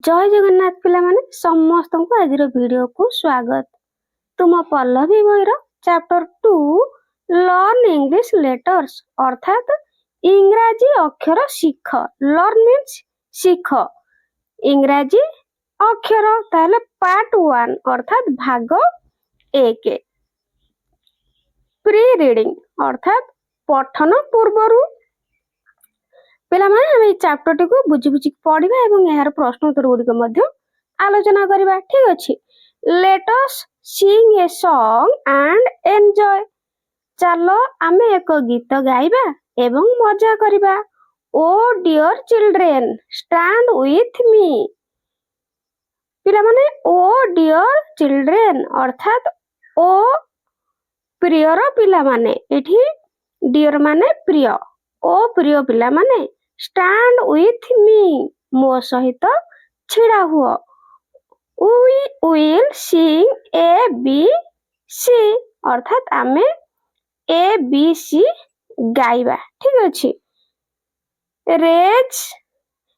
जय जगन्नाथ पिला माने समस्त को आज वीडियो को स्वागत। तुम पल्लवी बहिर चैप्टर 2 लर्न इंग्लिश लेटर्स अर्थात इंग्राजी अक्षर शिख। लर्न मीन्स शिख इंग्राजी अक्षर। ताहले पार्ट 1 अर्थात भाग 1 प्री रीडिंग अर्थात पठन पूर्वरु पिला माने हम चैप्टर टी को बुझी बुझी पढ़िबा एवं यार प्रश्न उत्तर गुडिक मध्य आलोचना करिबा। ठीक अछि, let us sing a song and enjoy. चलो आमे एक गीत गाइबा एवं मजा करिबा। O dear children stand with me. पिला माने ओ डियर चिल्ड्रेन अर्थात ओ प्रियर पिला माने, एठी डियर माने प्रिय, ओ प्रिय पिला माने स्टैंड विथ मी मो सहित छिड़ा हुआ। We will sing A B C अर्थात आमे ए बी सी गाइबा। ठीक अछि, raise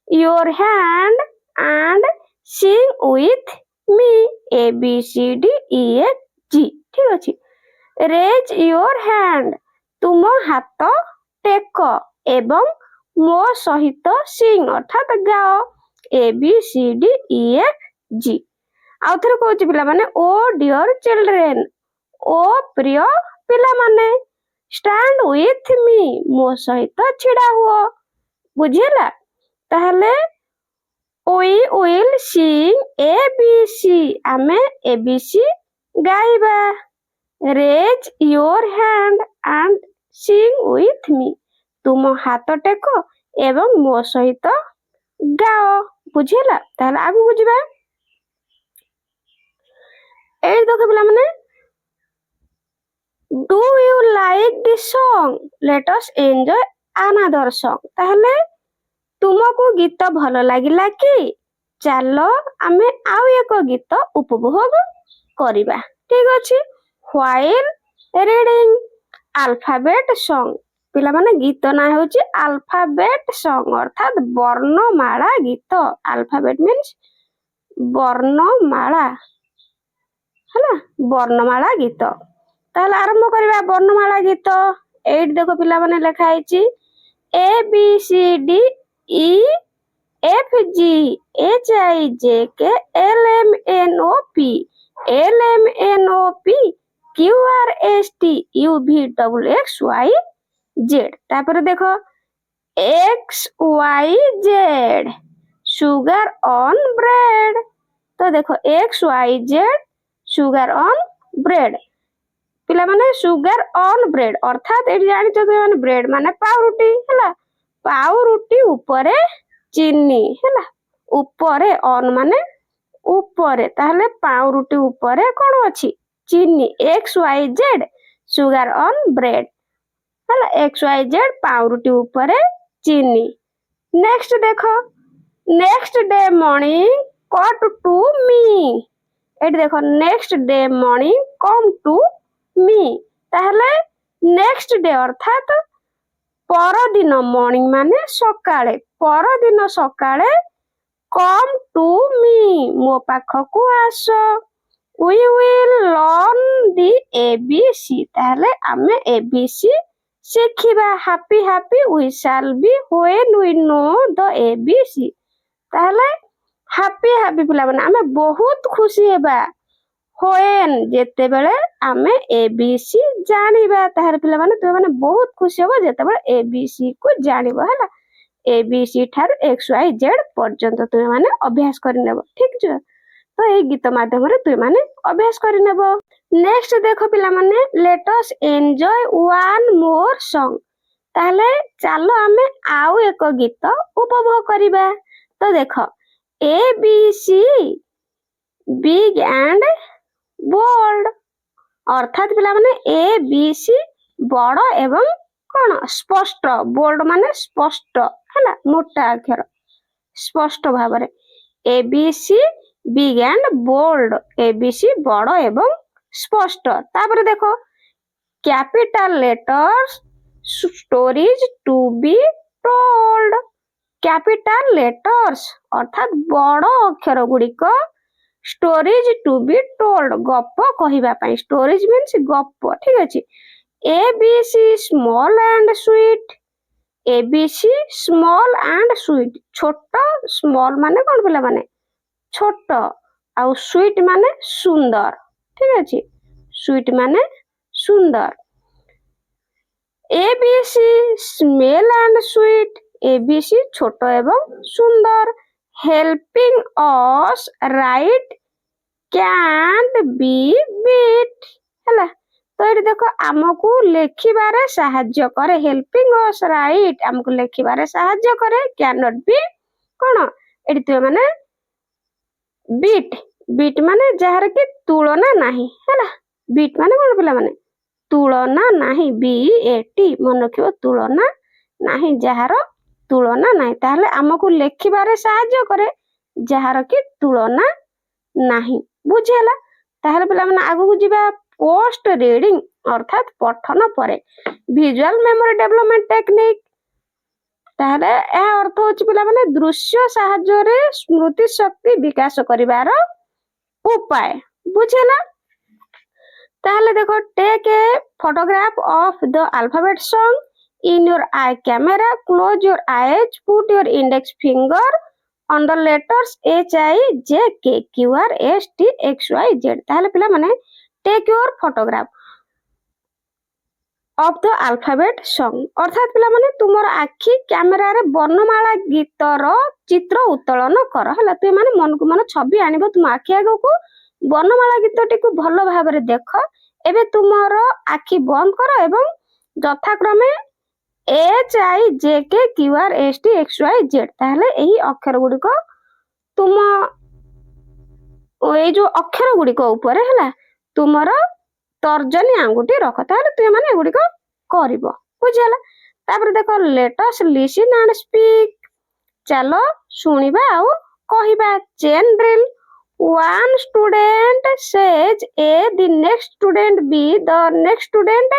your hand and sing with me A B C D E F G. ठीक अछि, रेज योर हैंड तुम हाथ टेक एवं मो सहित सिंग अर्थात गाओ A B C D E F G. आउ थरे कहूची पिला माने ओ डियर चिल्ड्रेन ओ प्रिय पिला माने स्टैंड विथ मी मो सहित छिड़ा हुआ। बुझिला? ताहले we will sing A B C आमे ए बी सी गाइबा। Raise your hand and sing with me तुम हाथ टेक एवं मो सहित गाओ। बुझिला? ताहले आगु बुझिबा। ए देखो पिला माने do you like this song let us enjoy another song. ताहले तुमको गीत भलो लागिला कि चलो आमे आउ एक गीत उपभोग करिबा। ठीक अछि, व्हाइल रीडिंग अल्फाबेट सॉन्ग। पिला माने गीत ना होची अल्फाबेट सॉन्ग अर्थात वर्णमाला गीत। अल्फाबेट मीन्स वर्णमाला हैला, वर्णमाला गीत। ताहले आरंभ करिबा वर्णमाला गीत। एट देखो पिला माने लिखा हैची A B C D E F G H I J K L M N O P L M N O P Q R S T U V W X Y Z. तापर देखो X Y Z sugar on bread. तो देखो X Y Z sugar on bread. पिला माने sugar on bread अर्थात एठी जानि छ माने ब्रेड माने पाउरुटी हैला, पाउरुटी ऊपरे चीनी हैला, ऊपरे ऑन माने ऊपरे। ताहले पाउरुटी ऊपरे कोन अछि चीनी। X Y Z sugar on bread हैला, एक्स वाई जेड पाउरुटी ऊपरे चीनी। नेक्स्ट देखो next day morning cut to me. एठी देखो next day morning come to me. ताहले नेक्स्ट डे अर्थात परदिन मॉर्निंग माने सकाळे, परदिन सकाळे कम टू मी मो पाखकु आस। We will learn the ABC ताहले आमे एबीसी शिखिबा। Happy happy we shall be when we know the ABC. ताहले हैप्पी हैप्पी पिला माने आमे बहुत खुशी हेबा व्हेन जेते बेले आमे एबीसी जानिबा। ताहले पिला माने तुम माने बहुत खुशी हो जेते बेले एबीसी को जानिबा हैला। एबीसी ठार एक्स वाई जेड पर्यंत तुम माने अभ्यास करि नेबो। ठीक छ, तो ए गीत माध्यम रे तुम माने अभ्यास करि नेबो। नेक्स्ट देखो पिला माने let us enjoy one more song. ताहले चलो आमे आउ एक गीत उपभोग करिबा। तो देखो A B C big and bold अर्थात पिला माने ए बी सी बड़ एवं कोन स्पष्ट, बोल्ड माने स्पष्ट हैला, मोटा अक्षर स्पष्ट भाबरे। A B C big and bold A B C बड़ एवं स्पष्ट। तापर देखो capital letters stories to be told capital letters ଅର୍ଥାତ୍ ବଡ଼ ଅକ୍ଷର ଗୁଡ଼ିକ ଷ୍ଟୋରିଜ ଟୁ ବି ଟୋଲ୍ଡ ଗପ କହିବା ପାଇଁ ଷ୍ଟୋରିଜ ମିନ୍ସ ଗପ ଠିକ ଅଛି ABC small and sweet ABC small and sweet ଛୋଟ ସ୍ମଲ୍ ମାନେ କ'ଣ ପିଲାମାନେ ଛୋଟ ଆଉ ସୁଇଟ୍ ମାନେ ସୁନ୍ଦର ଠିକ ଅଛି ସୁଇଟ୍ ମାନେ ସୁନ୍ଦର ABC smell and sweet ABC ଛୋଟ ଏବଂ ସୁନ୍ଦର ହେଲ୍ପିଂ ଅସ୍ ରାଇଟ୍ କ୍ୟାଣ୍ଟ ବି ବିଟ୍ ହେଲା ତ ଏଠି ଦେଖ ଆମକୁ ଲେଖିବାରେ ସାହାଯ୍ୟ କରେ ହେଲ୍ପିଂ ଅସ୍ ରାଇଟ୍ ଆମକୁ ଲେଖିବାରେ ସାହାଯ୍ୟ କରେ କ୍ୟାନଟ୍ ବି କ'ଣ ଏଠି ତୁମେ ମାନେ ବିଟ୍ ବିଟ୍ ମାନେ ଯାହାର କି ତୁଳନା ନାହିଁ ହେଲା ବିଟ୍ ମାନେ କ'ଣ ପିଲାମାନେ ତୁଳନା ନାହିଁ BAT ମନେ ରଖିବ ତୁଳନା ନାହିଁ ଯାହାର ତୁଳନା ନାହିଁ ତାହେଲେ ଆମକୁ ଲେଖିବାରେ ସାହାଯ୍ୟ କରେ ଯାହାର କି ତୁଳନା ନାହିଁ ବୁଝିହେଲା ତାହେଲେ ପିଲାମାନେ ଆଗକୁ ଯିବା ପୋଷ୍ଟ ରିଡିଂ ଅର୍ଥାତ୍ ପଠନ ପରେ ଭିଜୁଆଲ ମେମୋରି ଡେଭଲପମେଣ୍ଟ ଟେକ୍ନିକ୍ ତାହେଲେ ଏହା ଅର୍ଥ ହେଉଛି ପିଲାମାନେ ଦୃଶ୍ୟ ସାହାଯ୍ୟରେ ସ୍ମୃତି ଶକ୍ତି ବିକାଶ କରିବାର ଉପାୟ ବୁଝିହେଲା ତାହେଲେ ଦେଖ take a photograph of the alphabet song in your eye camera close your eyes put your index finger on the letters HIJKQRSTXYZ ତାହେଲେ ପିଲାମାନେ take your photograph of the alphabet song ଅର୍ଥାତ୍ ପିଲାମାନେ ତୁମର ଆଖି କ୍ୟାମେରାରେ ବର୍ଣ୍ଣମାଳା ଗୀତର ଚିତ୍ର ଉତ୍ତୋଳନ କର ହେଲା ତୁମେ ମାନେ ମନକୁ ମନ ଛବି ଆଣିବ ତୁମ ଆଖି ଆଗକୁ ବର୍ଣ୍ଣମାଳା ଗୀତଟିକୁ ଭଲ ଭାବରେ ଦେଖ ଏବେ ତୁମର ଆଖି ବନ୍ଦ କର ଏବଂ ଯଥାକ୍ରମେ HIJKQRSTXYZ ତାହେଲେ ଏହି ଅକ୍ଷର ଗୁଡ଼ିକ ତୁମ ଏଇ ଯୋଉ ଅକ୍ଷର ଗୁଡ଼ିକ ଉପରେ ହେଲା ତୁମର ତର୍ଜନୀ ଆଙ୍ଗୁଠି ରଖ ତାହେଲେ ତୁମେ ମାନେ ଏଗୁଡ଼ିକ କରିବ ବୁଝିହେଲା ତାପରେ ଦେଖ ଲେଟ୍ ଅସ୍ ଲିସନ୍ ଆଣ୍ଡ ସ୍ପିକ୍ ଚାଲ ଶୁଣିବା ଆଉ କହିବା chain drill one student says A, the next student B, the next student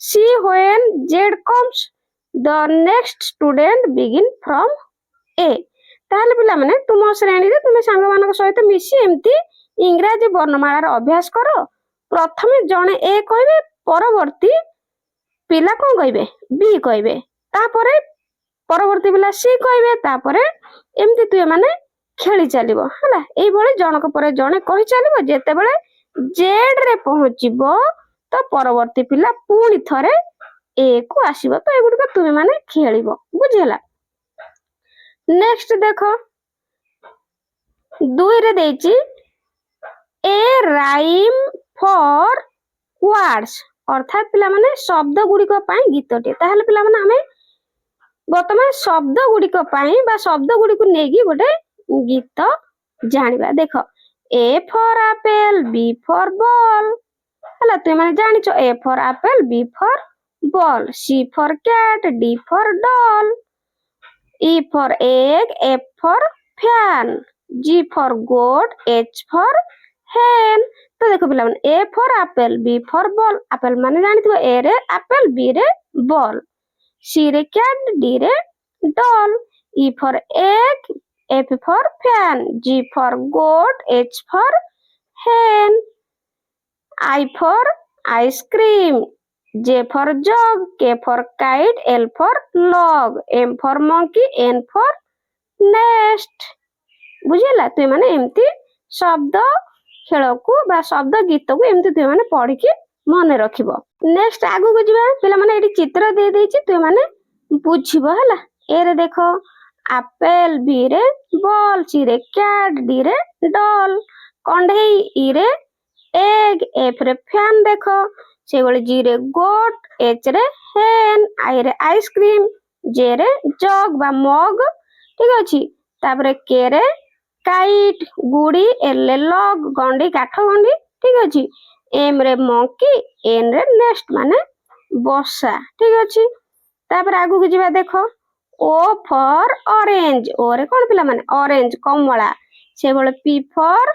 C. When Z comes, the next student begin from A. ତାହେଲେ ପିଲାମାନେ ତୁମ ଶ୍ରେଣୀରେ ତୁମେ ସାଙ୍ଗମାନଙ୍କ ସହିତ ମିଶି ଏମିତି ଇଂରାଜୀ ବର୍ଣ୍ଣମାଳାର ଅଭ୍ୟାସ କର ପ୍ରଥମେ ଜଣେ A କହିବେ ପରବର୍ତ୍ତୀ ପିଲା କ'ଣ କହିବେ B କହିବେ ତାପରେ ପରବର୍ତ୍ତୀ ପିଲା C କହିବେ ତାପରେ ଏମିତି ତୁମେ ମାନେ ଖେଳି ଚାଲିବ ହେଲା ଏଇଭଳି ଜଣକ ପରେ ଜଣେ କହି ଚାଲିବ ଯେତେବେଳେ ଜେଡ୍ ରେ ପହଞ୍ଚିବ ତ ପରବର୍ତ୍ତୀ ପିଲା ପୁଣି ଥରେ ଏ କୁ ଆସିବ ତ ଏଗୁଡ଼ିକ ତୁମେ ମାନେ ଖେଳିବ ବୁଝିହେଲା ନେକ୍ସଟ ଦେଖ 2 ରେ ଦେଇଛି ଏ ରାଇମ୍ ଫର୍ ୱାର୍ଡସ୍ ଅର୍ଥାତ୍ ପିଲାମାନେ ଶବ୍ଦ ଗୁଡ଼ିକ ପାଇଁ ଗୀତଟିଏ ତାହେଲେ ପିଲାମାନେ ଆମେ ବର୍ତ୍ତମାନ ଶବ୍ଦ ଗୁଡ଼ିକ ପାଇଁ ବା ଶବ୍ଦ ଗୁଡ଼ିକୁ ନେଇକି ଗୋଟେ ଗୀତ ଜାଣିବା ଦେଖ A for apple B for ball ହେଲା ତୁମେ ମାନେ ଜାଣିଛ A for apple B for ball C for cat D for doll E for egg F for fan G for goat H for hen ତ ଦେଖ ପିଲାମାନେ A for apple B for ball apple ମାନେ ଜାଣିଥିବ A ରେ apple B ରେ ball C ରେ cat D ରେ doll E for egg F for fan G for goat H for hen I for ice cream J for jug K for kite L for log M for monkey N for nest ବୁଝିଲା ତୁମେ ମାନେ ଏମିତି ଶବ୍ଦ ଖେଳକୁ ବା ଶବ୍ଦ ଗୀତକୁ ଏମିତି ତୁମେ ମାନେ ପଢିକି ମନେ ରଖିବ ନେକ୍ସଟ ଆଗକୁ ଯିବା ପିଲାମାନେ ଏଠି ଚିତ୍ର ଦେଇ ଦେଇଛି ତୁମେ ମାନେ ବୁଝିବ ହେଲା ଏ ରେ ଦେଖ ଆପେଲ B ରେ ବଲ୍ C ରେ କ୍ୟାଟ୍ D ରେ ଡଲ୍ କଣ୍ଢେଇ E ରେ ଏଗ୍ F ରେ ଫ୍ୟାନ୍ ଦେଖ ସେଇଭଳି G ରେ ଗୋଟ୍ H ରେ ହେନ୍ I ରେ ଆଇସ୍କ୍ରିମ୍ J ରେ ଜగ్ ବା ମଗ ଠିକ ଅଛି ତାପରେ K ରେ କାଇଟ୍ ଗୁଡି L ରେ ଲଗ ଗଣ୍ଡି କାଠ ଗଣ୍ଡି ଠିକ ଅଛି M ରେ ମଙ୍କି N ରେ ନେଷ୍ଟ ମାନେ ବସା ଠିକ ଅଛି ତାପରେ ଆଗକୁ ଯିବା ଦେଖ O for orange O ରେ କ'ଣ ପିଲାମାନେ orange କମଳା ସେଭଳି P for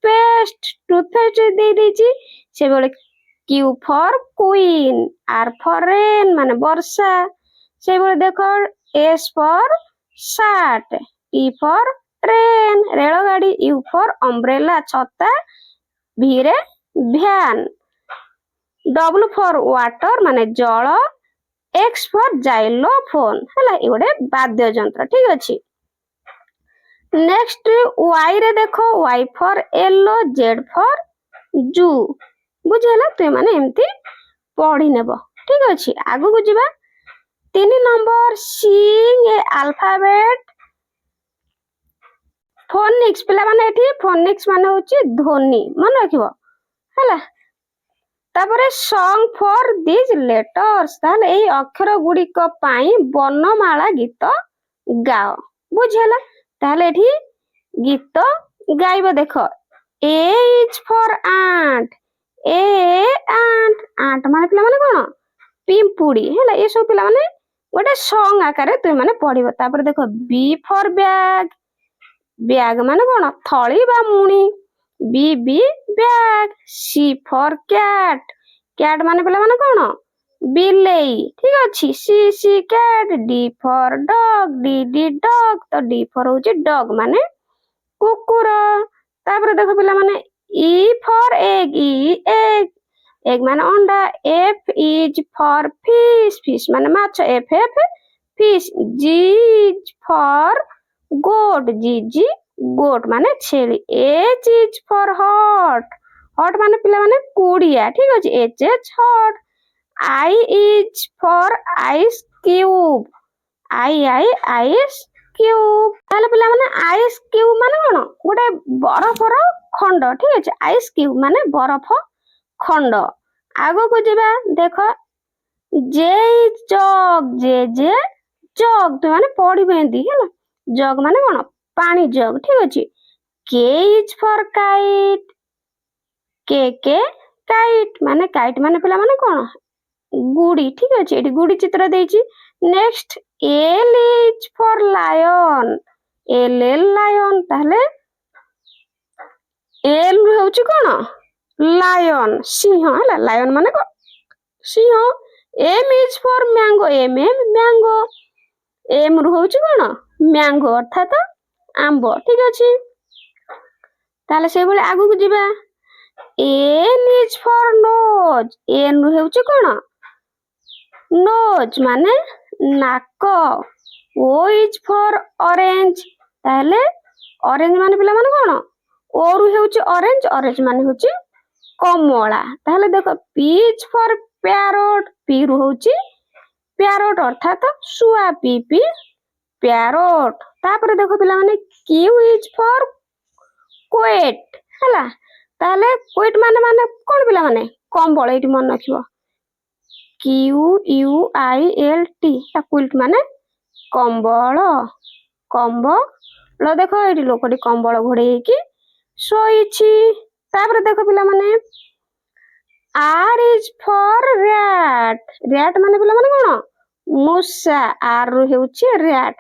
paste ଟୁଥପେଷ୍ଟ ଦେଇ ଦେଇଛି ସେଭଳି Q for queen R for rain ମାନେ ବର୍ଷା ସେଭଳି ଦେଖ S for shirt, T for train ରେଳଗାଡି, U for umbrella ଛତା, V ରେ van, W for water ମାନେ ଜଳ, X for xylophone ହେଲା ଏ ଗୋଟେ ବାଦ୍ୟ ଯନ୍ତ୍ର ଠିକ ଅଛି। ନେକ୍ସଟ Y ରେ ଦେଖ Y for yellow, Z for zoo ବୁଝିହେଲା ତୁମେ ମାନେ ଏମିତି ପଢି ନେବ ଠିକ ଅଛି। ଆଗକୁ ଯିବା 3 number sing a alphabet phonics ପିଲାମାନେ ଏଠି phonics ମାନେ ହଉଛି ଧ୍ୱନି ମନେ ରଖିବ ହେଲା। ତାପରେ song for these letters ତାହେଲେ ଏଇ ଅକ୍ଷର ଗୁଡିକ ପାଇଁ ବର୍ଣ୍ଣମାଳା ଗୀତ ଗାଅ ବୁଝିହେଲା। ତାହେଲେ ଏଠି ଗୀତ ଗାଇବ ଦେଖ A is for ant, A ant ମାନେ ପିଲାମାନେ କଣ ପିମ୍ପୁଡି ହେଲା ଏ ସବୁ ପିଲାମାନେ ଗୋଟେ ସଙ୍ଗ ଆକାରରେ ତୁମେ ମାନେ ପଢିବ। ତାପରେ ଦେଖ B for bag, ବ୍ୟାଗ ମାନେ କଣ ଥଳି ବା ମୁଣି, B bag, C for cat, cat ମାନେ ପିଲାମାନେ କଣ ବିଲେଇ ଠିକ ଅଛି। C cat, D for dog, D dog ତ D for ହଉଛି dog ମାନେ କୁକୁର। ତାପରେ ଦେଖ ପିଲାମାନେ E for egg, egg ମାନେ ଅଣ୍ଡା, F is for fish ମାନେ ମାଛ, F fish, G is for goat, G goat ମାନେ ଛେଳି, H is for hot ମାନେ ପିଲାମାନେ କୁଡିଆ ଠିକ ଅଛି, H hot, I is for ice cube, ice cube ତାହେଲେ ପିଲାମାନେ ଆଇସ୍ କ୍ୟୁବ ମାନେ କଣ ଗୋଟେ ବରଫର ଖଣ୍ଡ ଠିକ ଅଛି। ଆଇସ୍ କ୍ୟୁବ ମାନେ ବରଫ ଖଣ୍ଡ। ଆଗକୁ ଯିବା ଦେଖ J is jug, J jug ତୁମେ ମାନେ ପଢିବ ଏମିତି ହେଲା। ଜଗ ମାନେ କଣ ପାଣି ଜଗ ଠିକ ଅଛି। K is for kite, K kite ମାନେ kite ମାନେ ପିଲାମାନେ କଣ ଗୁଡି ଠିକ ଅଛି। ଏଠି ଗୁଡି ଚିତ୍ର ଦେଇଛି। Next L is for lion, L lion ତାହେଲେ L ରୁ ହେଉଛି କଣ ଲାୟନ ସିଂହ ହେଲା। ଲାୟନ ମାନେ କଣ ସିଂହ। M is for mango, mango, M ରୁ ହେଉଛି କଣ ମ୍ୟାଙ୍ଗୋ ଅର୍ଥାତ ଆମ୍ବ ଠିକ ଅଛି। ତାହେଲେ ସେଇଭଳି ଆଗକୁ ଯିବା N is for nose, N ରୁ ହେଉଛି କଣ ନୋଜ ମାନେ ନାକ, O is for orange ତାହେଲେ ଅରେଞ୍ଜ ମାନେ ପିଲାମାନେ କଣ O ରୁ ହେଉଛି ଅରେଞ୍ଜ, ଅରେଞ୍ଜ ମାନେ ହେଉଛି କମଳା। ତାହେଲେ ଦେଖ P is for parrot, P ରୁ ହେଉଛି ପ୍ୟାରୋଟ ଅର୍ଥାତ ଶୁଆ, P ପ୍ୟାରୋଟ। ତାପରେ ଦେଖ ପିଲାମାନେ Q is for quit ହେଲା। ତାହେଲେ quit ମାନେ କଣ ପିଲାମାନେ କମ୍ବଳ ଏଇଠି ମନେ ରଖିବ QUILT କ୍ୱିଲ୍ଟ ମାନେ କମ୍ବଳ, କମ୍ବଳ ଦେଖ ଏଇଠି ଲୋକଟି କମ୍ବଳ ଘୋଡେଇ ହେଇକି ଶୋଇଛି। ତାପରେ ଦେଖ ପିଲାମାନେ R is for rat, rat ମାନେ ପିଲାମାନେ କଣ ମୂଷା, R ରୁ ହେଉଛି rat,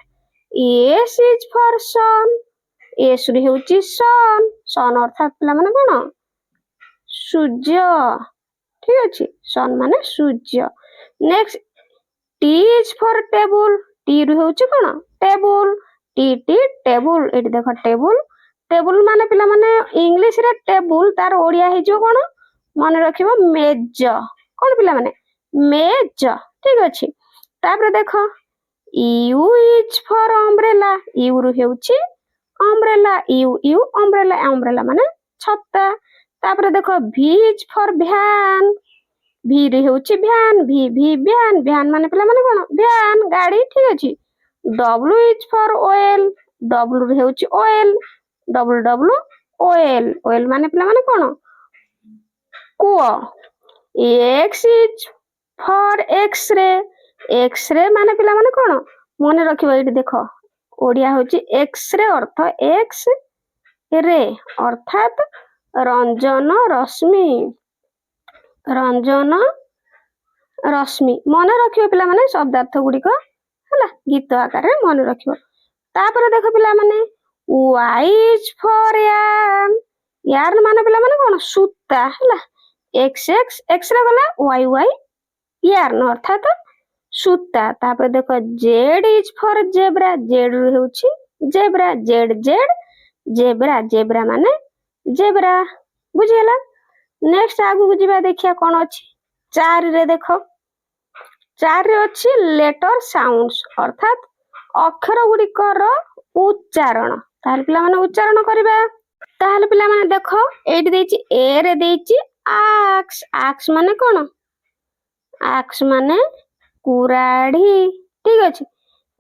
S is for sun, S ରୁ ହେଉଛି sun, sun ଅର୍ଥାତ ପିଲାମାନେ କଣ ସୂର୍ଯ୍ୟ ଠିକ ଅଛି। sun ମାନେ ସୂର୍ଯ୍ୟ। Next T is for table, T ରୁ ହେଉଛି କଣ ଟେବୁଲ, ଟେବୁଲ ଏଠି ଦେଖ ଟେବୁଲ, ଟେବୁଲ ମାନେ ପିଲାମାନେ ଇଂଲିଶରେ ଟେବୁଲ ତାର ଓଡିଆ ହେଇଯିବ କଣ ମନେ ରଖିବ ମେଜ, କଣ ପିଲାମାନେ ମେଜ ଠିକ ଅଛି। ତାପରେ ଦେଖ U is for umbrella, U ରୁ ହେଉଛି umbrella, umbrella ମାନେ ଛତା। ତାପରେ ଦେଖ V is for van, V ରୁ ହେଉଛି ଭ୍ୟାନ, ଭ୍ୟାନ ମାନେ ପିଲାମାନେ କଣ ଭ୍ୟାନ ଗାଡି ଠିକ ଅଛି। W is for oil, W ରୁ ହେଉଛି oil, oil ମାନେ ପିଲାମାନେ କଣ କୂଅ। X is for x-ray, x-ray ମାନେ ପିଲାମାନେ କଣ ମନେ ରଖିବ ଏଇଠି ଦେଖ ଓଡିଆ ହେଉଛି x-ray ଅର୍ଥ X ରେ ଅର୍ଥାତ ରଞ୍ଜନ ରଶ୍ମି, ରଞ୍ଜନ ରଶ୍ମି ମନେ ରଖିବ ପିଲାମାନେ ଶବ୍ଦାର୍ଥ ଗୁଡିକ ହେଲା ଗୀତ ଆକାରରେ ମନେ ରଖିବ। ତାପରେ ଦେଖ ପିଲାମାନେ Y is for yarn, yarn ମାନେ ପିଲାମାନେ କଣ ସୂତା ହେଲା। X ରେ ଗଲା Y yarn ଅର୍ଥାତ सूता तापर देख Z is for zebra Z होउची zebra Z Z zebra zebra माने जेब्रा बुझिला। नेक्स्ट आगु को जिबा देखिया कोन अछि 4 रे देखो 4 रे अछि लेटर साउंड्स अर्थात अक्षर गुड़िकर उच्चारण ताहले पिला माने उच्चारण करिबा। ताहले पिला माने देखो एठी देछि ए रे देछि आक्स आक्स माने कोन आक्स माने कुराढ़ी ठीक अछि।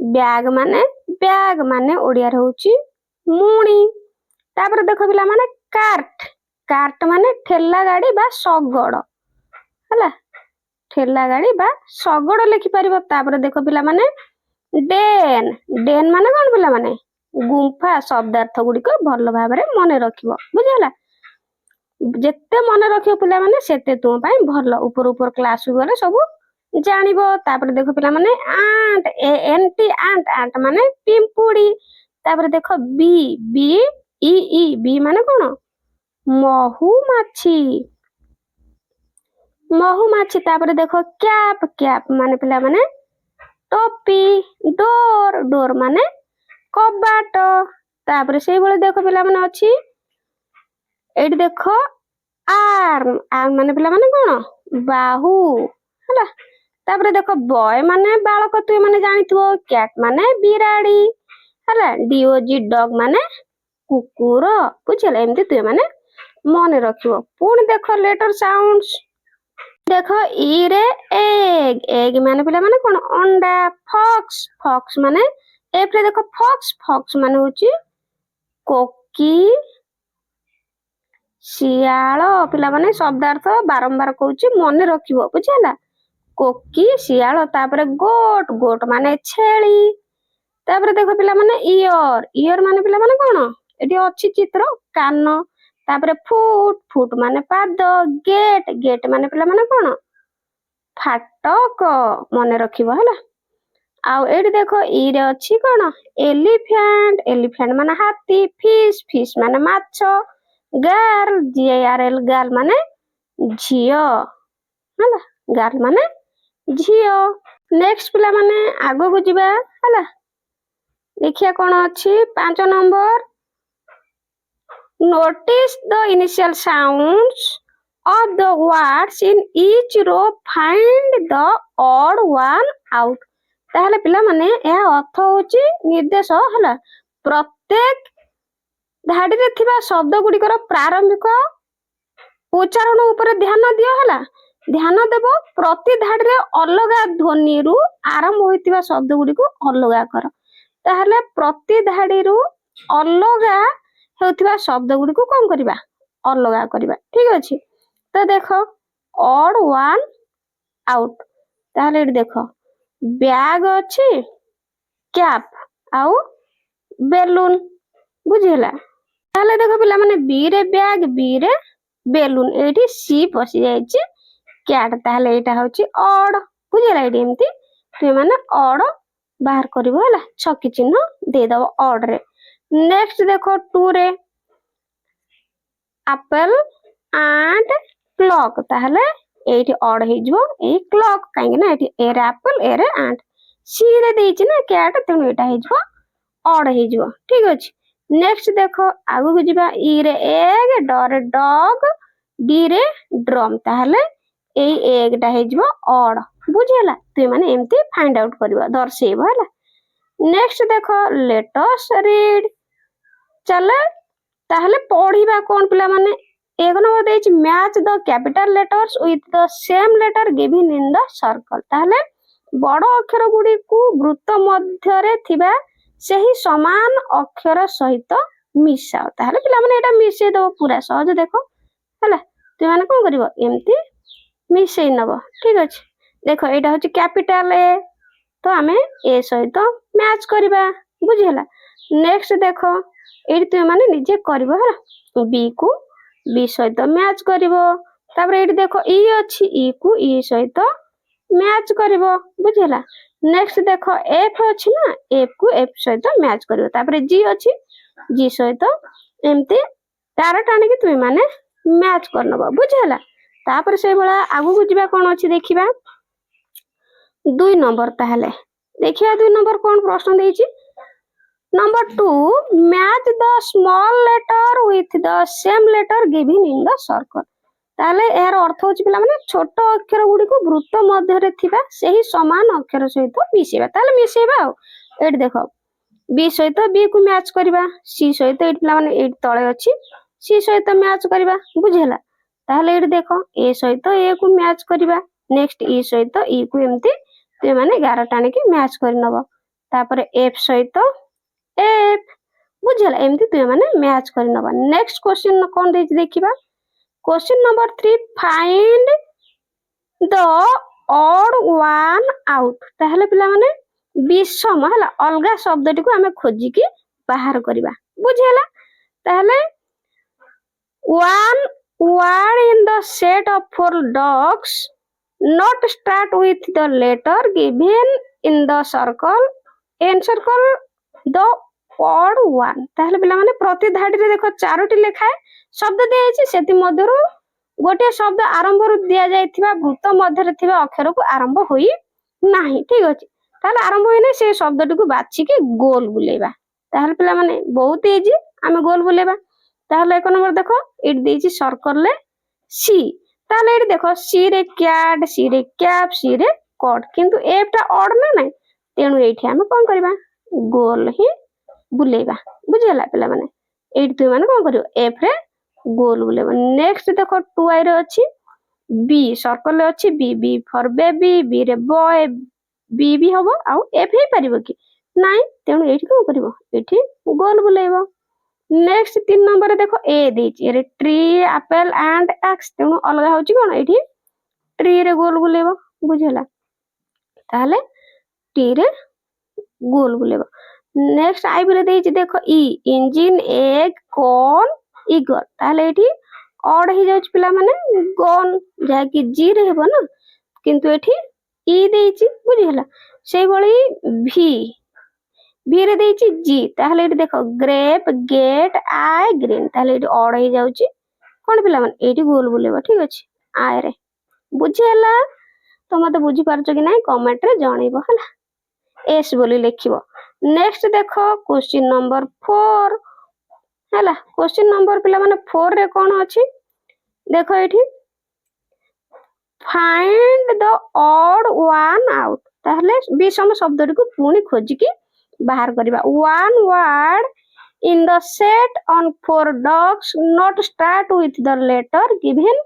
बैग माने ओडिया रहउची मुणी। तापर देखो पिला माने कार्ट कार्ट माने ठेला गाड़ी बा सगड़ हला ठेला गाड़ी बा सगड़ लिखि परिबो। तापर देखो पिला माने डेन डेन माने कोन पिला माने गुंफा शब्दार्थ गुडी को भल भाबरे मने रखिबो बुझिला। जेते मने रखियो पिला माने सेते तुम पई भल ऊपर ऊपर क्लास गले सब जानिबो। तापर देखो पिला माने aunt A N T aunt aunt माने पिंपुड़ी। तापर देखो बी बी ई बी माने कोन महुमाछी महुमाछी। तापर देखो कैप कैप माने पिला माने टोपी डोर डोर माने कबाट। तापर सेही बोले देखो पिला माने अछि एठी देखो आर्म आर्म माने पिला माने कोन बाहु हला। तापर देखो बॉय माने बालक तुय माने जानिथबो कैट माने बिराड़ी हला डीओजी डॉग माने कुकुर बुझिला। एमती तुय माने मने रखिबो। पुणी देखो लेटर साउंड्स देखो ई रे एग एग माने पिला माने कोन अंडा फॉक्स फॉक्स माने एफ रे देखो फॉक्स फॉक्स माने होची कोकी शियाल पिला माने शब्दार्थ बारंबार कहूची मने रखिबो बुझिला कोकी शियाल। तापर गोट गोट माने छेली। तापर देखो पिला माने ईयर ईयर माने पिला माने कोन एठी अछि चित्र कान। तापर फुट फुट माने पाद गेट गेट माने पिला माने कोन फाटक मने रखिबो हला। आउ एठी देखो ई रे अछि कोन एलिफेंट एलिफेंट माने हाथी फिश फिश माने माछ गर्ल जीआरएल गर्ल माने झियो हला गर्ल माने झियो। नेक्स्ट पिला माने आगो को जिबा हला देखिया कोन अछि 5 number notice the initial sounds of the words in each row find the odd one out। ताहले पिला माने ए अर्थ होची निर्देश हला प्रत्येक धाडी रे थिबा शब्द गुडी कर प्रारंभिक उच्चारण ऊपर ध्यान दियो हला ध्यान देबो प्रति धाडी रे अलगा ध्वनि रु आरंभ होइतिबा शब्द गुडी को अलगा कर। ताहले प्रति धाडी रु अलगा हेउतिबा शब्द गुडी को कोन करिबा अलगा करिबा ठीक अछि। तो देखो ऑड वन आउट ताहले एठी देखो बैग अछि कैप आउ बेलून बुझिला। ताहले देखो पिला माने बी रे बैग बी रे बेलून एठी सी पसी जायछि कैट ताहले एटा होछि ऑड बुझिला। एठी एम्ति तुय माने ऑड बाहर करिवो हला छकी चिन्ह दे दबो ऑड रे। नेक्स्ट देखो 2 रे एप्पल एंड क्लॉक ताहले एठी ऑड हे जबो ए क्लॉक काहे ना एठी ए रे एप्पल ए रे एंड सी रे देछि ना कैट तेनु एटा हे जबो ऑड हे जबो ठीक अछि। नेक्स्ट देखो आगु को जिबा ई रे एग ड रे डॉग डी रे ड्रम ताहले ए एग टा हे जबो ऑड बुझिला। तुय माने एम्ति फाइंड आउट करबा दर्शेबो हला। नेक्स्ट देखो लेट अस रीड चले ताहले पढ़िबा कोन पिला माने एक नंबर देछि match the capital letters with the same letter given in the circle. ताहले बड़ अक्षर गुडी को वृत्त मध्य रे थिबा सेही समान अक्षर सहित मिसाओ। ताहले पिला माने एटा मिसै दबो पूरा सहज देखो हला तुय माने कोन करिवो एम्ति मिसै नबो ठीक अछि। देखो एटा होछि कैपिटल ए तो हमें ए सहित मैच करिबा बुझिला। नेक्स्ट देखो एठी तुय माने निजे करिवो हला बी को बी सहित मैच करिवो। तापर एठी देखो ई अछि ई को ई सहित मैच करिवो बुझिला। नेक्स्ट देखो एफ अछि ना एफ को एफ सहित मैच करिवो। तापर जी अछि जी सहित एम्ति तार टाणी के तुय माने मैच करनबो बुझिला। तापर से बळा आगु को जिबा कोन अछि देखिबा 2 नंबर ताहले देखिए 2 नंबर कौन प्रश्न देइछि number 2 match the small letter with the same letter given in the circle ताहले यार अर्थ होछि पिला माने छोट अक्षर गुडी को वृत्त मध्य रे थिबा सेही समान अक्षर सहित मिसेबा ताहले मिसेबा एट देखो बी सहित बी को मैच करबा सी सहित एट पिला माने एट तळे अछि सी सहित मैच करबा बुझेला ताहले एट देखो ए सहित ए को मैच करबा नेक्स्ट ई सहित ई को एमती ते माने 11 टाणी की मैच कर नबो तापर एफ सहित एफ बुझेला एमती ते माने मैच कर नबो नेक्स्ट क्वेश्चन कोन देछि देखिबा question number 3 find the odd one out ताहले पिला माने विषम हला अलगा शब्दटी को हमें खोजी की बाहर करबा बुझेला ताहले one word in the set of 4 dogs not start with the letter given in the circle encircle the odd one ताहले पिला माने प्रति धाडी रे देखो चारोटी लेखाए शब्द दिया अछि सेति मध्यरु गोटे शब्द आरंभ रु दिया जायथिबा वृत्त मध्य रे थिबा अक्षर को आरंभ होई नाही ठीक अछि ताहले आरंभ होई नै से शब्दटी को बाछि के गोल बुलेबा ताहले पिला माने बहुत इजी आमे गोल बुलेबा ताहले एक नंबर देखो इट देछि सर्कल ले सी ताहले इट देखो सी रे कैट सी रे कैप सी रे कट किंतु एफ टा ऑड ना नै तेनु एठी हम कोन करबा गोल ही बुलेबा बुझेला पिला माने एठी तु माने कोन करियो एफ रे गोल बुलेबा नेक्स्ट देखो 2 आई रे अछि बी सर्कल ले अछि B B for baby B रे बॉय बी भी हबो आ एफ हे परिबो कि नाही तेनु एठी कोन करिवो एठी गोल बुलेबो नेक्स्ट 3 नंबर देखो ए देछि रे ट्री एप्पल एंड एक्स तेनु अलगा होछि कोन एठी ट्री रे गोल बुलेबो बुझेला ताले टी रे गोल बुलेबो नेक्स्ट आई रे देछि देखो ई इंजिन एग कॉर्न ईगल ताले एठी ऑड ही जाउछ पिला माने गन जा कि जी रे हेबो ना किंतु एठी ई देछि बुझेला सेही बळी भी रे देछि जी ताले एठी देखो ग्रेप गेट आई ग्रीन ताले एठी ऑड ही जाउछि कोन पिला माने एठी गोल बुलेबो ठीक अछि आय रे बुझेला तो मते बुझी पारछो कि नाही कमेंट रे जणैबो हला एस बोली लिखिबो नेक्स्ट देखो क्वेश्चन नंबर 4 हला क्वेश्चन नंबर पिला माने 4 रे कोन अछि देखो एठी find the odd one out ताहले विषम शब्दटी को पुनी खोजी की बाहर करबा one word in the set on 4 dogs not start with the letter given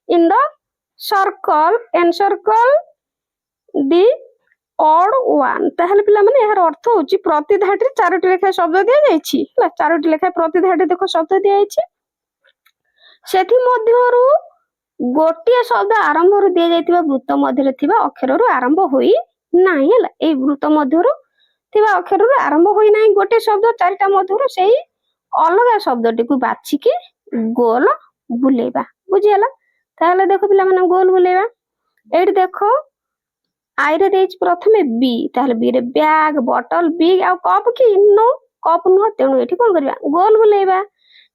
in the circle encircle the odd one ताहले पिला माने यार अर्थ होची प्रति धाडी चारोटी लेखा शब्द दिया जायछि हला चारोटी लेखा प्रति धाडी देखो शब्द दिया जायछि सेठी मध्यरु गोटिए शब्द आरंभ रु दिया जायतिबा वृत्त मध्य रे थिबा अक्षर रु आरंभ होई नाही हला ए वृत्त मध्य रु थिबा अक्षर रु आरंभ होई नाही गोटे शब्द चारिटा मध्य रु सेही अलगा शब्दटी को बाछि के गोल बुलेबा बुझियला ताहले देखो पिला माने गोल बुलेबा एठी देखो आई रे देछि प्रथमे बी ताहले बी रे बैग बोतल बिग आ कप की नो कप नो तेनु एठी कोन करबा गोल बुलेबा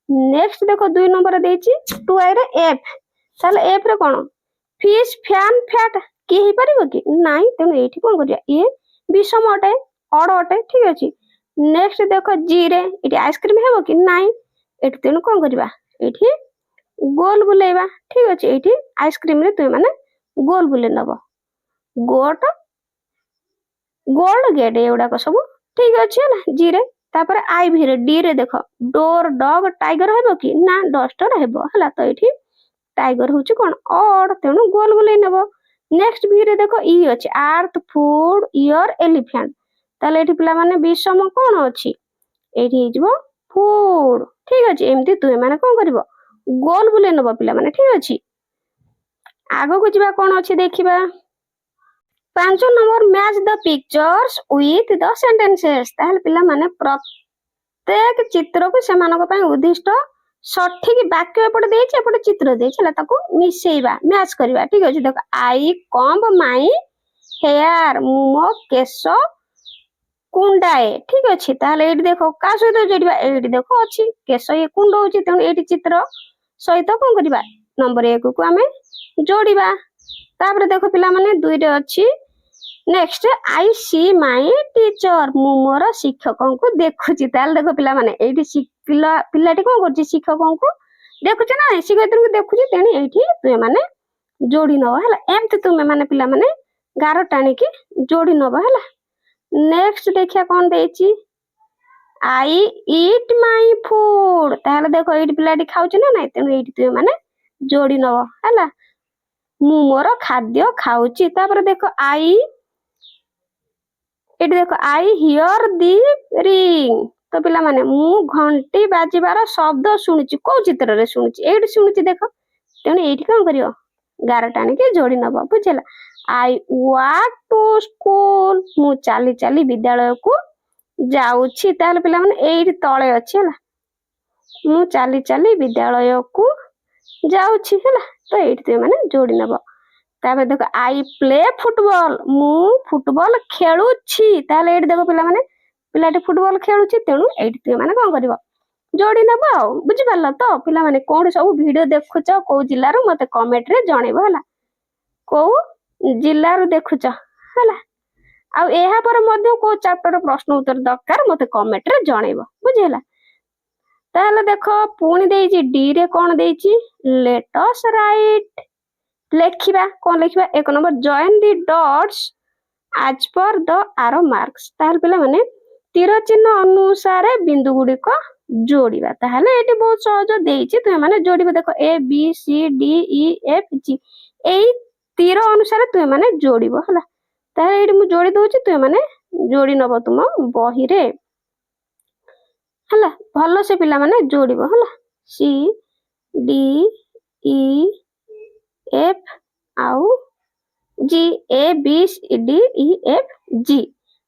नेक्स्ट देखो 2 नंबर देछि 2 आई रे एफ ताहले एफ रे कोन फिश फैन फैट की हे परिबो कि नाही तेनु एठी कोन करिया ए विषम अटे ऑड अटे ठीक अछि नेक्स्ट देखो जी रे एठी आइसक्रीम हेबो कि नाही एठी तेनु कोन करबा एठी गोल बुलेबा ठीक अछि एठी आइसक्रीम रे तुय माने गोल बुले नबो गोट गोल्ड गेट एउडा को सब ठीक अछि ना जी रे तापर आई भी रे डी रे देखो डोर डॉग टाइगर हेबो कि ना डस्टर हेबो हला तो एठी टाइगर होची कोन ऑड तेनु गोल बुले नबो नेक्स्ट भी रे देखो ई अछि अर्थ फूड ईयर एलिफेंट ताले एठी पिला माने विषम कोन अछि एठी हिजबो फूड ठीक अछि एमती तुय माने कोन करबो गोल बुले नबो पिला माने ठीक अछि आगो को जिबा कोन अछि देखिबा 5 number match the pictures with the sentences ताले पिला माने प्रत्येक चित्र को समानक पय उद्दिष्ट सठिक वाक्य एपटे देछि एपटे चित्र देछि हला ताको मिसेइबा मैच करबा ठीक अछि देखो आई कॉम्ब माई हेयर मो केस कुंडाए ठीक अछि ताले एठी देखो का सहित जोडिबा एठी देखो अछि केस ये कुंड होछि तेनु एठी चित्र सहित कोन करबा नंबर 1 को हमें जोडिबा तापर देखो पिला माने 2 रे अछि next I C my teacher मु मोर शिक्षकों को देखुची ताल देखो पिला माने एठी पिलाटी कोन करची शिक्षकों को देखुछ ना शिक्षक को देखुची तेणी एठी तुमे माने जोड़ी नबो हला एमती तुमे माने पिला माने गार टाणी की जोड़ी नबो हला नेक्स्ट देखिया कोन देची आई ईट माई फूड ताहले देखो एठी पिलाटी खाउची ना नाही तेणु एठी तुमे माने जोड़ी नबो हला मु मोर खाद्य खाउची तापर देखो आई एटी देखो आई हियर दी रिंग तो पिला माने मु घंटी बाजिबार शब्द शुणुची को चित्र रे शुणुची एटी शुणुची देखो तेणु एटी कोन करियो गार टाणी के जोड़ी नबो बुझला आई वॉक टू स्कूल मु चाली चाली विद्यालय को जाउची ताहले पिला माने एटी तळे अछि हला मु चाली चाली विद्यालय को जाउची हला तो एटी ते माने जोड़ी नबो तापर देखो आई प्ले फुटबॉल मु फुटबॉल खेलुची ताले एटी देखो पिला माने पिलाटी फुटबॉल खेलुची तेणु एटी ते माने कोन करबो जोड़ी नबो बुझि पारला तो पिला माने कोन सब वीडियो देखुच को जिल्ला रो मते कमेंट रे जणेबो हला को जिल्ला रो देखुच हला आ एहा पर मध्य को चैप्टर प्रश्न उत्तर दरकार मते कमेंट रे जणेबो बुझिला ताले देखो पुणी देइची डी रे कोन देइची लेट अस राइट लेखिबा कोन लेखिबा एक number join the dots as per the arrow marks ताहले पिला माने तीर चिन्ह अनुसार बिंदु गुडी को जोड़िबा ताहले एटी बहुत सहज देइची तुमे माने जोड़िबो देखो A B C D E F G एई तीर अनुसार तुमे माने जोड़िबो हला ताहले एटी मु जोड़ी दोची तुमे माने जोड़ी नबो तुम बही रे हला भलो से पिला माने जोड़िबो हला सी डी ई एफ आउ G A B C D E F G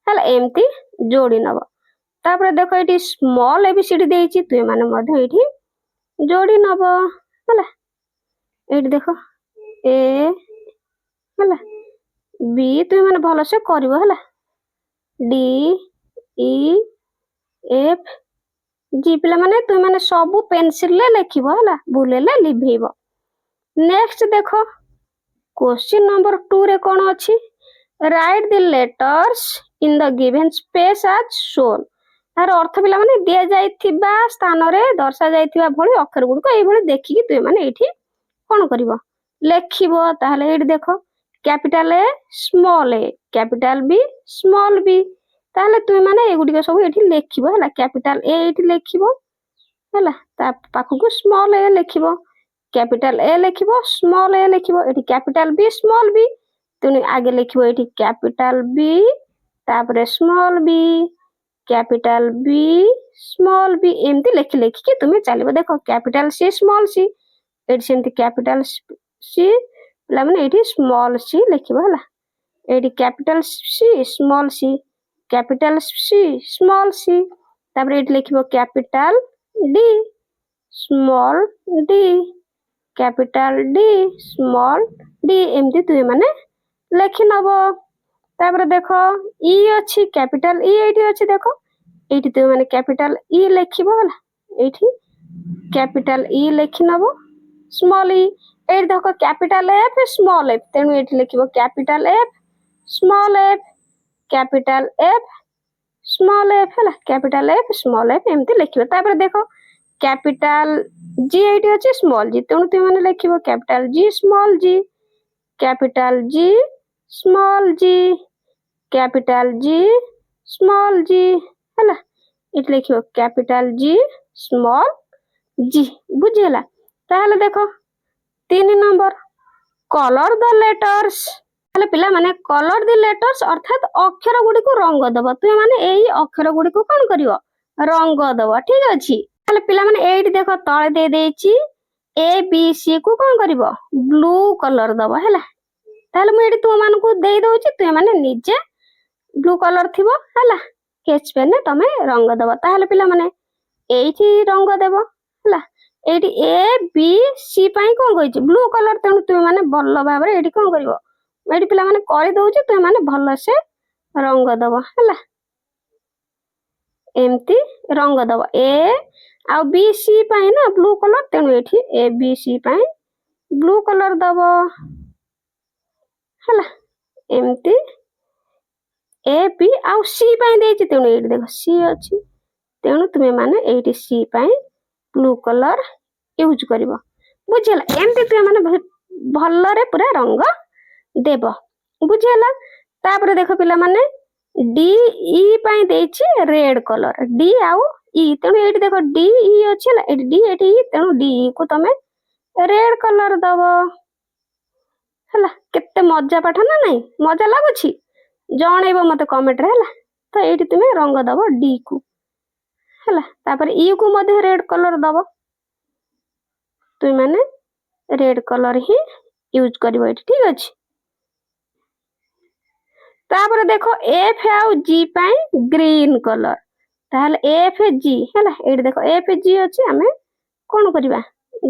हला एमती जोड़ी नबो तापर देखो एटी स्मॉल एबीसीडी देइची तुमे माने मधे एटी जोड़ी नबो हला एटी देखो ए हला बी तुमे माने भलो से करबो हला डी ई एफ जी पिला माने तुमे माने सब पेंसिल ले लिखिबो हला भूलेले लिभेइबो नेक्स्ट देखो क्वेश्चन नंबर 2 रे कोन अछि write the letters in the given space as shown तार अर्थ पिला माने दिया जाइथिबा स्थान रे दर्शा जाइथिबा भली अक्षर गुड को एई भली देखि कि तुमे माने एठी कोन करिवो लेखिबो ताहले एठी देखो capital A capital B small B ताहले तुमे माने एगुडी के सब एठी लेखिबो हला कैपिटल ए एठी लेखिबो हला ता पाखु को स्मॉल ए लेखिबो कैपिटल ए लिखिबो स्मॉल ए लिखिबो एठी कैपिटल बी स्मॉल बी तुनी आगे लिखिबो एठी कैपिटल बी तापरे small B capital B small B एमती लिखि लिखि कि तुमे चलिबो देखो कैपिटल सी स्मॉल सी एठी सेमती कैपिटल सी ला माने एठी स्मॉल सी लिखिबो हला एठी capital C small C capital C small C तापरे एठी लिखिबो capital D small D capital D small D एमती तुमे माने लेखि नबो तापर देखो ई अछि कैपिटल ई एठी अछि देखो एठी तुमे माने कैपिटल ई लेखिबो हला एठी कैपिटल ई लेखि नबो स्मॉल ई एठी देखो कैपिटल एफ स्मॉल एफ तेनु एठी लिखिबो capital F small F capital F small F हला कैपिटल एफ स्मॉल एफ एमती लिखिबो तापर देखो कैपिटल जी एटी अछि स्मॉल जी तेणु तुम माने लिखिबो capital G small G capital G small G capital G small G हला इट लिखिबो कैपिटल जी स्मॉल जी बुझिला ताहले देखो 3 नंबर कलर द लेटर्स ताहले पिला माने कलर द लेटर्स अर्थात अक्षर गुडी को रंग दबो तुम माने एई अक्षर गुडी को कोन करिवो रंग दबो ठीक अछि ताले पिला माने एठी देखो तळे दे देची ए बी सी को कोन करिवो ब्लू कलर दबो हैला ताले म एठी तुम मान को देई दोची तुम माने निजे ब्लू कलर थिबो हैला स्केच पेन ने तमे रंग दबो ताले पिला माने एठी रंग देबो हैला एठी ए बी सी पई कोन कहिची ब्लू कलर तेनु तुम माने भल्लो भाबरे एठी कोन करिवो एठी पिला माने करि दोची तुम माने भल्लो से रंग दबो हैला एमती रंग दबो ए आ बी सी पई ना ब्लू कलर तेनु एठी ए बी सी पई ब्लू कलर दबो हला एमती ए बी आउ सी पाई देछि तेणु एठी देखो सी अछि तेणु तुमे माने एठी सी पाई ब्लू कलर यूज करिवो बुझिला एमती तुमे माने भल्लरे पूरा रंग देबो बुझिला तापर देखो पिला माने डी ई पाई देछि रेड कलर डी आउ ई तेणु एठी देखो डी ई अछि ना एठी डी एठी ई तेणु डी को तमे रेड कलर दबो हला केते मजा पाठ ना नहीं मजा लागुछि जणैबो मते कमेंट रे हला तो एठी तुमे रंग दबो डी को हला तापर ई को मध्ये रेड कलर दबो तुम माने रेड कलर ही यूज करिवो एठी ठीक अछि तापर देखो एफ आउ जी पाई ग्रीन कलर ताहले एफ जी हला एठी देखो एफ जी अछि हमें कोन करिवा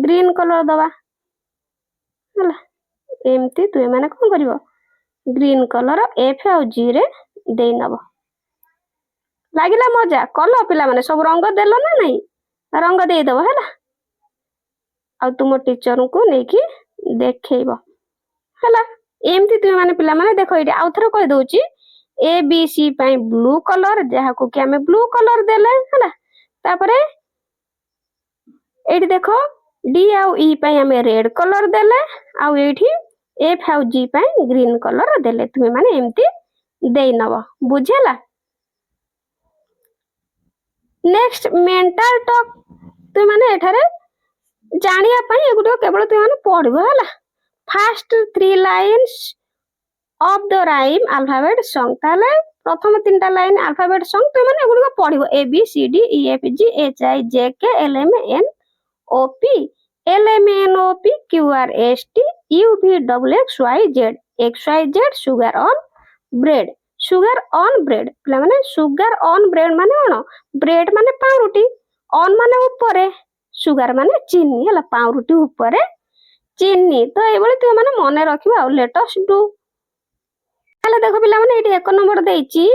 ग्रीन कलर दबा हला एमती तुम माने कोन करिवो ग्रीन कलर एफ आउ जी रे देई नबो लागिला मजा कलो पिला माने सब रंग देलो ना नहीं रंग देई दबो हला आ तुम टीचर को नेकी देखैबो हला एमती तुम माने पिला माने देखो एठी आउथरो कहि दोची ए बी सी पाई ब्लू कलर जहा को कि हमें ब्लू कलर देले हला तापरे एठी देखो डी आउ ई पाई हमें रेड कलर देले आउ एठी एफ आउ जी पाई ग्रीन कलर देले तुम माने एमती देई नबो बुझेला नेक्स्ट मेंटल टॉक तुम माने एठारे जानिया पाई एगुडो केवल तुम माने पढिबो हला first 3 lines of the rhyme alphabet song ताले प्रथम 3टा लाइन अल्फाबेट सॉन्ग तुम माने एगुडो पढिबो A B C D E F G H I J K L M N O P L M N O P Q R S T U V W X Y Z sugar on bread पिला माने sugar on bread माने कोन bread माने पाउरुटी on माने ऊपरे sugar माने चीनी हला पाउरुटी ऊपरे चीनी तो एबोली तुम माने मने रखिबा लेट अस डू ताले देखो पिला माने एटी 1 नंबर देइची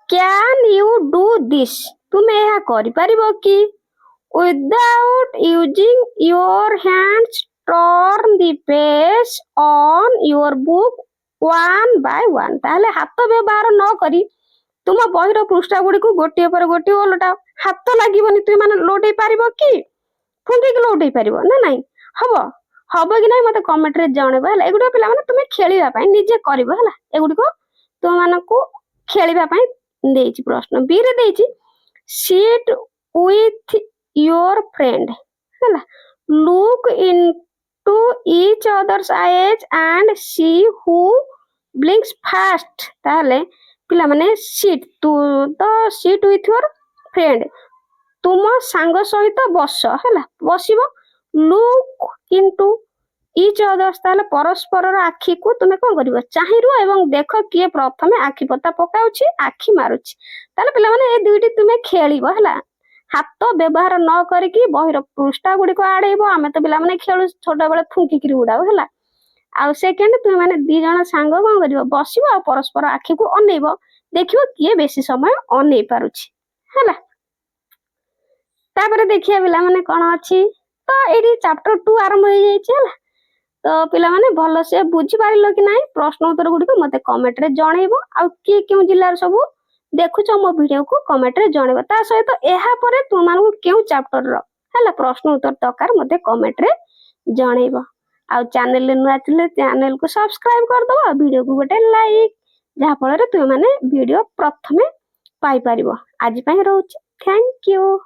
कैन यू डू दिस तुम एहा करि परिबो कि without using your hands turn the page on your book one by one ताले हाथ व्यवहार न करी तुम बहिर पृष्ठा गुडी को गोटे पर गोटे ओलटा हाथ लागिबनी तुम माने लोटै परिबो कि फुंकी के लोटै परिबो ना नहीं हबो कि नहीं मते कमेंट रे जणेबो हला एगुडो पिला माने तुमे खेलिबा पई निजे करबो हला एगुडी को तुम मानकू खेलिबा पई देइची प्रश्न बी रे देइची सिट विथ योर फ्रेंड हला look into each others eyes and see who blinks fast ताले पिला माने सिट तू तो सिट विथ योर फ्रेंड तुम सांग सहित बस हला बसिबो लुक इनटू ईच अदर्स ताले परस्पर आखी को तुमे कोन करिवो चाहिरु एवं देखो किए प्रथमे आखी पता पकाउछि आखी मारुछि ताले पिला माने ए दुइटी तुमे खेलिबो हला हाथ व्यवहार न करिकी बहिर पृष्ठा गुडी को आडैबो आमे तो पिला माने खेलु छोटा बेले फुंकी किरि उडाउ हला आ सेकंड तुमे माने दी जण सांग कोन करिवो बसिबो आ परस्पर आखी को अनेइबो देखिबो किए बेसी समय अनेइ पारुछि हला तापर देखिया पिला माने कोन अछि तो एडी चैप्टर 2 आरंभ हो जाइछि हला तो पिला माने भलो से बुझी पारिलो कि नाही प्रश्न उत्तर गुडी को मते कमेंट रे जणैबो आ के केउ जिल्लार सब देखुछ मो वीडियो को कमेंट रे जणैबो ता सहित एहा परे तुम मानकू केउ चैप्टर रो हला प्रश्न उत्तर दरकार मते कमेंट रे जणैबो आ चैनल नुआ थिले चैनल को सब्सक्राइब कर दबो वीडियो को गोटे लाइक जहा फल रे तुम माने वीडियो प्रथमे पाई परिबो आज पई रहउची थैंक यू।